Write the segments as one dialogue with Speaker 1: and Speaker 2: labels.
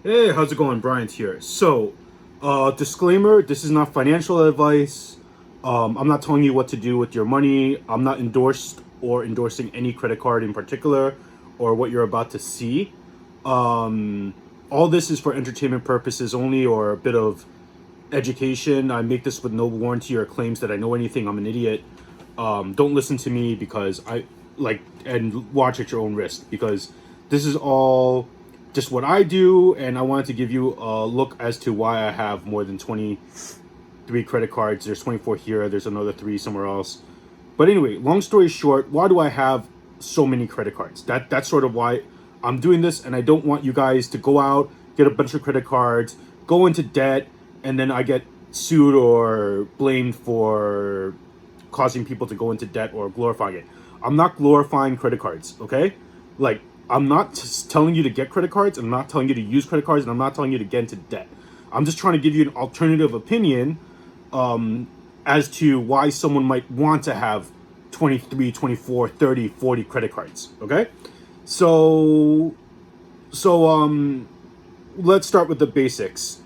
Speaker 1: Hey, how's it going? Bryant here. Disclaimer, this is not financial advice. I'm not telling you what to do with your money. I'm not endorsed or endorsing any credit card in particular or what you're about to see. All this is for entertainment purposes only or a bit of education. I make this with no warranty or claims that I know anything. I'm an idiot. Don't listen to me because and watch at your own risk because this is all just what I do, and I wanted to give you a look as to why I have more than 23 credit cards. There's 24 here, there's another 3 somewhere else. But anyway, long story short, why do I have so many credit cards? That's sort of why I'm doing this, and I don't want you guys to go out, get a bunch of credit cards, go into debt, and then I get sued or blamed for causing people to go into debt or glorifying it. I'm not glorifying credit cards, okay? Like, I'm not telling you to get credit cards, I'm not telling you to use credit cards, and I'm not telling you to get into debt. I'm just trying to give you an alternative opinion as to why someone might want to have 23, 24, 30, 40 credit cards, okay? So, so let's start with the basics.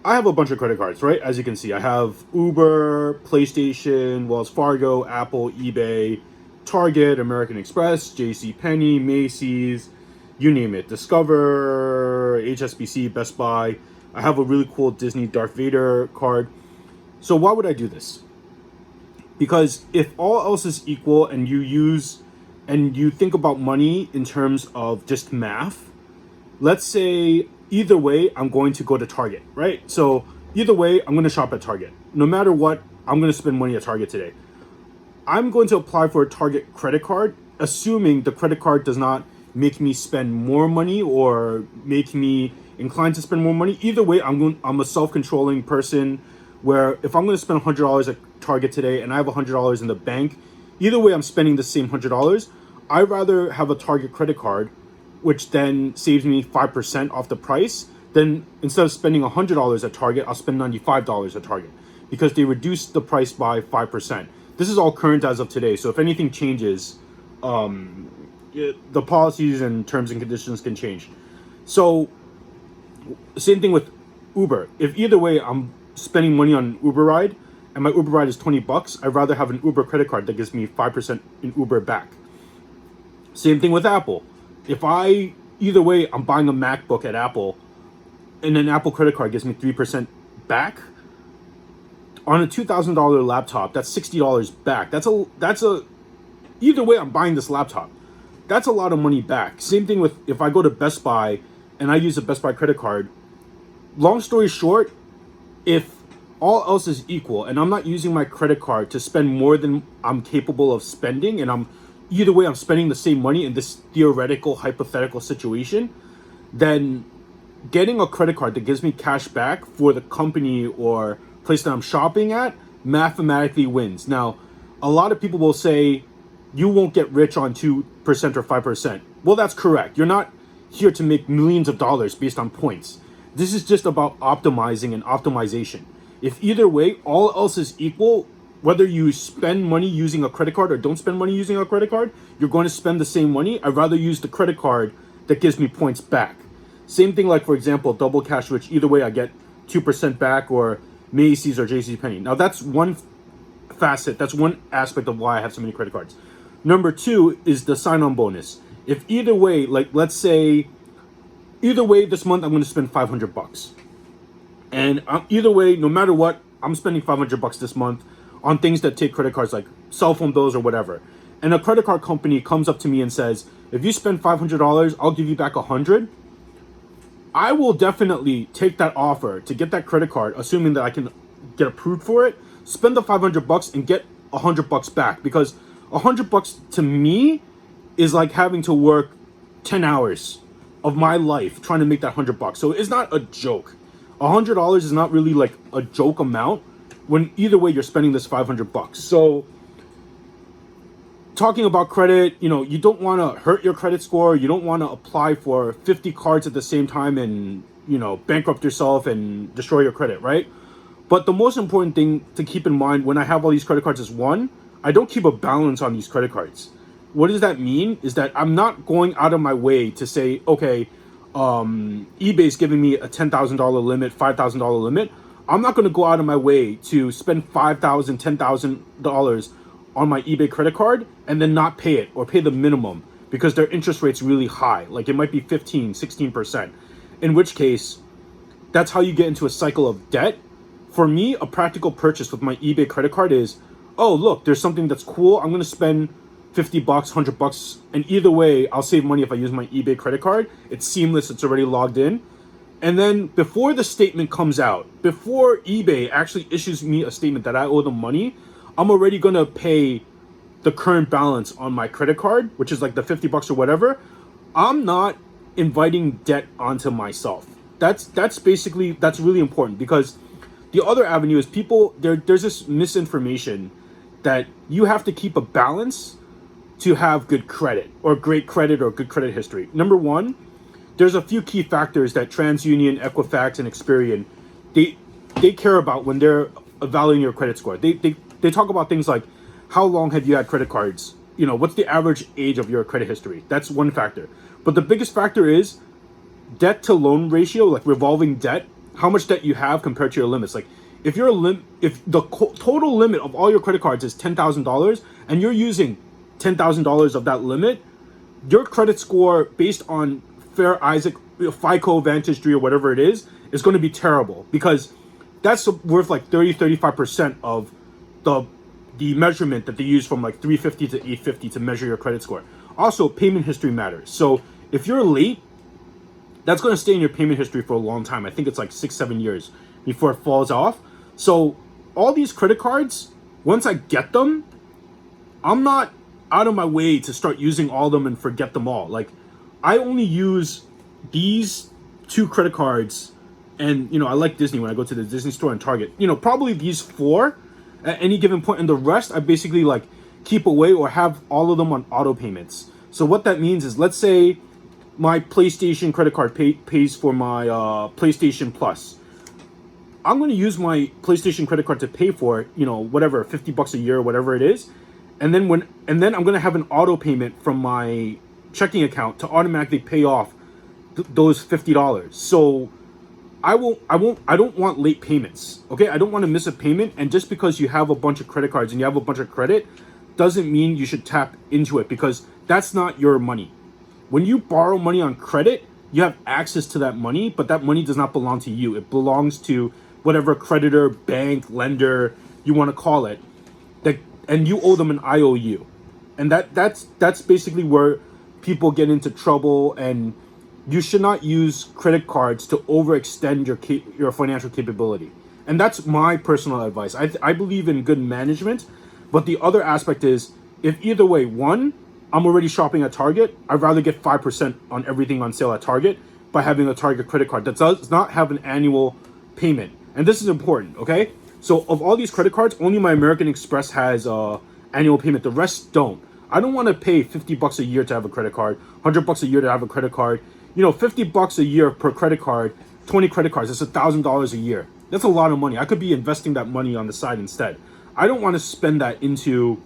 Speaker 1: I have a bunch of credit cards, right? As you can see, I have Uber, PlayStation, Wells Fargo, Apple, eBay, Target, American Express, JCPenney, Macy's, you name it. Discover, HSBC, Best Buy. I have a really cool Disney Darth Vader card. So why would I do this? Because if all else is equal and you think about money in terms of just math, let's say either way, I'm going to go to Target, right? So either way, I'm going to shop at Target. No matter what, I'm going to spend money at Target today. I'm going to apply for a Target credit card, assuming the credit card does not make me spend more money or make me inclined to spend more money. Either way, I'm a self-controlling person where if I'm going to spend $100 at Target today and I have $100 in the bank, either way, I'm spending the same $100. I'd rather have a Target credit card, which then saves me 5% off the price. Then instead of spending $100 at Target, I'll spend $95 at Target because they reduced the price by 5%. This is all current as of today. So if anything changes, the policies and terms and conditions can change. So same thing with Uber. If either way I'm spending money on an Uber ride and my Uber ride is $20, I'd rather have an Uber credit card that gives me 5% in Uber back. Same thing with Apple. If either way, I'm buying a MacBook at Apple and an Apple credit card gives me 3% back. On a $2,000 laptop, that's $60 back. Either way, I'm buying this laptop. That's a lot of money back. Same thing with if I go to Best Buy and I use a Best Buy credit card. Long story short, if all else is equal and I'm not using my credit card to spend more than I'm capable of spending, and either way I'm spending the same money in this theoretical, hypothetical situation, then getting a credit card that gives me cash back for the company or place that I'm shopping at mathematically wins. Now, a lot of people will say you won't get rich on 2% or 5%. Well, that's correct. You're not here to make millions of dollars based on points. This is just about optimizing and optimization. If either way, all else is equal, whether you spend money using a credit card or don't spend money using a credit card, you're going to spend the same money. I'd rather use the credit card that gives me points back. Same thing like, for example, Double Cash, which either way I get 2% back, or Macy's or JCPenney. Now that's one facet, that's one aspect of why I have so many credit cards. Number 2 is the sign-on bonus. If either way, like let's say, either way this month I'm going to spend $500. And either way, no matter what, I'm spending $500 this month on things that take credit cards like cell phone bills or whatever. And a credit card company comes up to me and says, if you spend $500, I'll give you back $100. I will definitely take that offer to get that credit card, assuming that I can get approved for it, spend the $500 and get $100 back, because $100 to me is like having to work 10 hours of my life trying to make that $100. So it's not a joke. $100 is not really like a joke amount when either way you're spending this $500. So talking about credit, you don't want to hurt your credit score. You don't want to apply for 50 cards at the same time and, bankrupt yourself and destroy your credit, right? But the most important thing to keep in mind when I have all these credit cards is, one, I don't keep a balance on these credit cards. What does that mean? Is that I'm not going out of my way to say, okay, eBay's giving me a $10,000 limit, $5,000 limit. I'm not going to go out of my way to spend $5,000, $10,000 on my eBay credit card and then not pay it or pay the minimum because their interest rate's really high. Like it might be 15, 16%. In which case, that's how you get into a cycle of debt. For me, a practical purchase with my eBay credit card is, oh, look, there's something that's cool. I'm going to spend $50, $100. And either way, I'll save money if I use my eBay credit card. It's seamless. It's already logged in. And then before the statement comes out, before eBay actually issues me a statement that I owe them money, I'm already going to pay the current balance on my credit card, which is like the $50 or whatever. I'm not inviting debt onto myself. That's really important, because the other avenue is there's this misinformation that you have to keep a balance to have good credit or great credit or good credit history. Number one, there's a few key factors that TransUnion, Equifax, and Experian they care about when they're evaluating your credit score. They talk about things like how long have you had credit cards? What's the average age of your credit history? That's one factor. But the biggest factor is debt to loan ratio, like revolving debt, how much debt you have compared to your limits. Like if the total limit of all your credit cards is $10,000 and you're using $10,000 of that limit, your credit score based on Fair Isaac, FICO, Vantage 3, or whatever it is going to be terrible, because that's worth like 35% of the measurement that they use from like 350 to 850 to measure your credit score. Also, payment history matters. So if you're late, that's going to stay in your payment history for a long time. I think it's like 6-7 years before it falls off. So all these credit cards, once I get them, I'm not out of my way to start using all of them and forget them all. Like I only use these 2 credit cards, and I like Disney when I go to the Disney store and Target. Probably these 4 at any given point, and the rest I basically like keep away or have all of them on auto payments. So what that means is, let's say my PlayStation credit card pays for my PlayStation Plus. I'm going to use my PlayStation credit card to pay for, whatever, $50 a year, whatever it is. And then I'm going to have an auto payment from my checking account to automatically pay off those $50. So I don't want late payments. Okay. I don't want to miss a payment. And just because you have a bunch of credit cards and you have a bunch of credit doesn't mean you should tap into it, because that's not your money. When you borrow money on credit, you have access to that money, but that money does not belong to you. It belongs to whatever creditor, bank, lender you want to call it, and you owe them an IOU. And that's basically where people get into trouble. And you should not use credit cards to overextend your financial capability. And that's my personal advice. I believe in good management, but the other aspect is, if either way, one, I'm already shopping at Target, I'd rather get 5% on everything on sale at Target by having a Target credit card that does not have an annual payment. And this is important, okay? So of all these credit cards, only my American Express has annual payment. The rest don't. I don't want to pay $50 a year to have a credit card, $100 a year to have a credit card. $50 a year per credit card, 20 credit cards, that's $1,000 a year. That's a lot of money. I could be investing that money on the side instead. I don't want to spend that into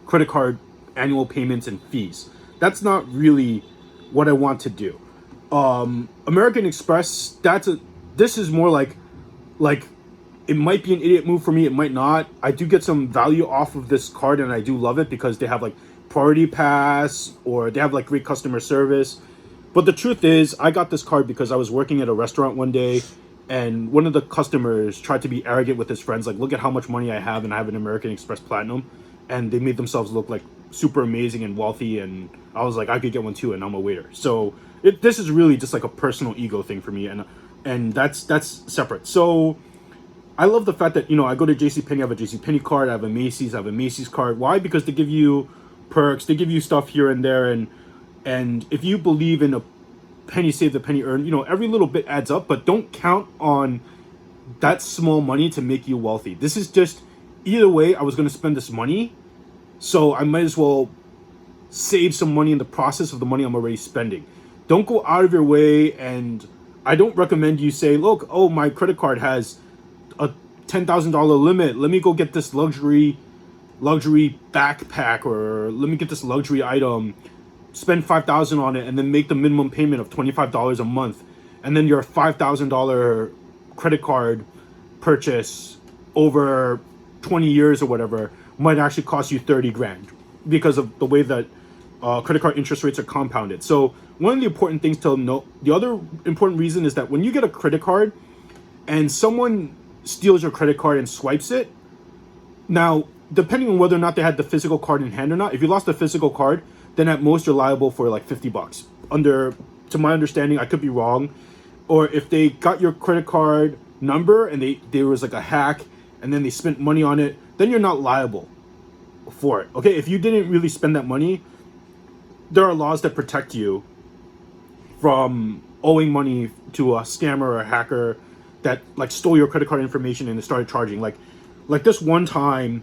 Speaker 1: credit card annual payments and fees. That's not really what I want to do. American Express, this is more like it might be an idiot move for me, it might not. I do get some value off of this card, and I do love it because they have like priority pass, or they have like great customer service. But the truth is, I got this card because I was working at a restaurant one day, and one of the customers tried to be arrogant with his friends, like, look at how much money I have, and I have an American Express Platinum. And they made themselves look like super amazing and wealthy, and I was like, I could get one too, and I'm a waiter. So this is really just like a personal ego thing for me, and that's separate. So I love the fact that, I go to JCPenney, I have a JCPenney card, I have a Macy's, I have a Macy's card. Why? Because they give you perks, they give you stuff here and there, and if you believe in a penny saved, a penny earned, every little bit adds up, but don't count on that small money to make you wealthy. This is just, either way, I was going to spend this money, so I might as well save some money in the process of the money I'm already spending. Don't go out of your way, and I don't recommend you say, look, oh, my credit card has a $10,000 limit. Let me go get this luxury backpack, or let me get this luxury item. spend 5,000 on it and then make the minimum payment of $25 a month, and then your $5,000 credit card purchase over 20 years or whatever might actually cost you 30 grand because of the way that credit card interest rates are compounded. So one of the important things to note, the other important reason is that when you get a credit card and someone steals your credit card and swipes it, now, depending on whether or not they had the physical card in hand or not, if you lost the physical card, then at most you're liable for like $50. To my understanding, I could be wrong. Or if they got your credit card number and there was like a hack and then they spent money on it, then you're not liable for it. Okay, if you didn't really spend that money, there are laws that protect you from owing money to a scammer or a hacker that like stole your credit card information and started charging. Like this one time,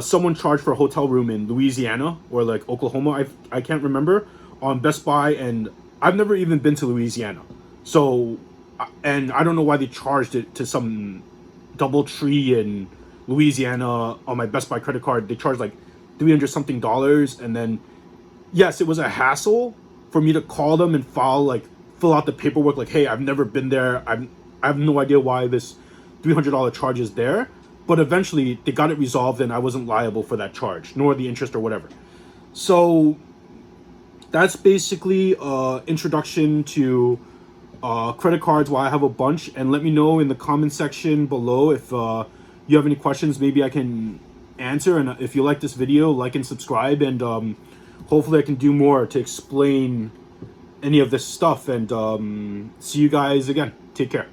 Speaker 1: someone charged for a hotel room in Louisiana or like Oklahoma, I can't remember, on Best Buy, and I've never even been to Louisiana. So, and I don't know why they charged it to some DoubleTree in Louisiana on my Best Buy credit card. They charged like 300 something dollars, and then yes, it was a hassle for me to call them and fill out the paperwork like, hey, I've never been there. I have no idea why this $300 charge is there. But eventually they got it resolved and I wasn't liable for that charge, nor the interest or whatever. So that's basically introduction to credit cards, why I have a bunch. And let me know in the comment section below if you have any questions maybe I can answer. And if you like this video, like and subscribe, and hopefully I can do more to explain any of this stuff. And see you guys again. Take care.